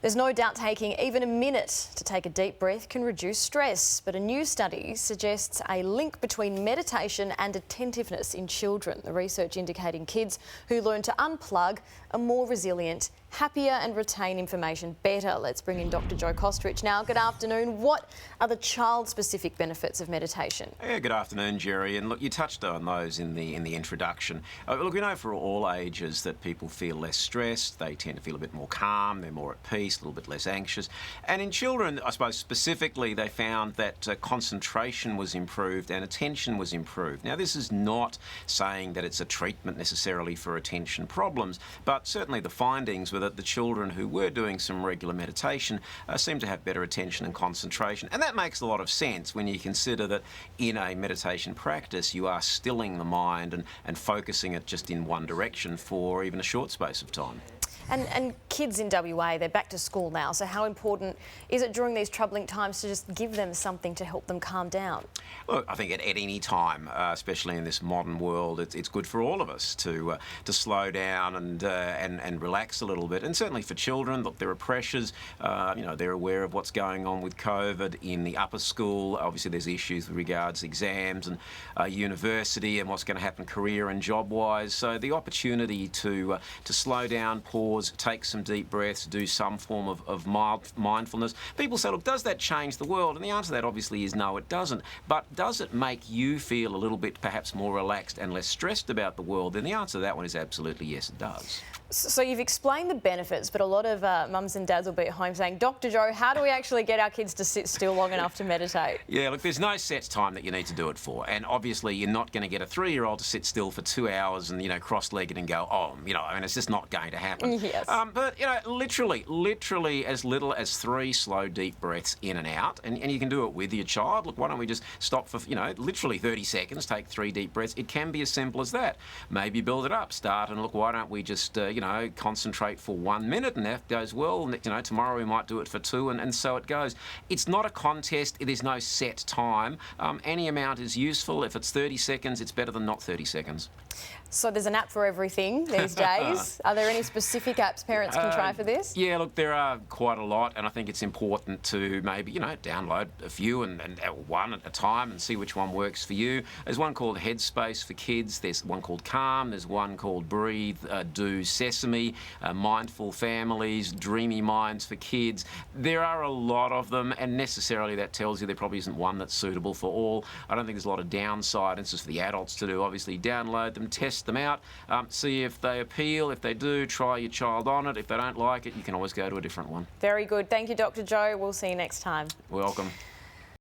There's no doubt taking even a minute to take a deep breath can reduce stress, but a new study suggests a link between meditation and attentiveness in children. The research indicating kids who learn to unplug are more resilient, happier and retain information better. Let's bring in Dr. Joe Kostrich now. Good afternoon. What are the child-specific benefits of meditation? Yeah, good afternoon, Jerry. And look, you touched on those in the introduction. Look, we know for all ages that people feel less stressed, they tend to feel a bit more calm, they're more at peace, a little bit less anxious. And in children, I suppose specifically, they found that concentration was improved and attention was improved. Now, this is not saying that it's a treatment necessarily for attention problems, but certainly the findings were that the children who were doing some regular meditation seemed to have better attention and concentration. And that makes a lot of sense when you consider that in a meditation practice, you are stilling the mind and focusing it just in one direction for even a short space of time. And kids in WA, they're back to school now, so how important is it during these troubling times to just give them something to help them calm down? Look, I think at any time, especially in this modern world, it's good for all of us to slow down and relax a little bit. And certainly for children, look, there are pressures. They're aware of what's going on with COVID in the upper school. Obviously, there's issues with regards to exams and university and what's going to happen career and job-wise. So the opportunity to slow down, pause, take some deep breaths, do some form of mild mindfulness. People say, look, does that change the world? And the answer to that obviously is no, it doesn't. But does it make you feel a little bit perhaps more relaxed and less stressed about the world? Then the answer to that one is absolutely yes, it does. So you've explained the benefits, but a lot of mums and dads will be at home saying, Dr. Joe, how do we actually get our kids to sit still long enough to meditate? Yeah, look, there's no set time that you need to do it for. And obviously you're not going to get a 3-year-old to sit still for 2 hours and, cross-legged and go, it's just not going to happen. Yes. But, literally as little as 3 slow, deep breaths in and out. And you can do it with your child. Look, why don't we just stop for, literally 30 seconds, take 3 deep breaths. It can be as simple as that. Maybe build it up, start and look, why don't we just, concentrate for 1 minute, and that goes well. Tomorrow we might do it for 2, and so it goes. It's not a contest. It is no set time. Any amount is useful. If it's 30 seconds, it's better than not 30 seconds. So there's an app for everything these days. Are there any specific apps parents can try for this? Yeah, look, there are quite a lot, and I think it's important to maybe, download a few and one at a time and see which one works for you. There's one called Headspace for kids. There's one called Calm. There's one called Breathe, Do, Sesame, Mindful Families, Dreamy Minds for kids. There are a lot of them, and necessarily that tells you there probably isn't one that's suitable for all. I don't think there's a lot of downside. It's just for the adults to do. Obviously, download them, test them out, see if they appeal. If they do, try your child on it. If they don't like it, you can always go to a different one. Very good. Thank you, Dr. Joe. We'll see you next time. Welcome.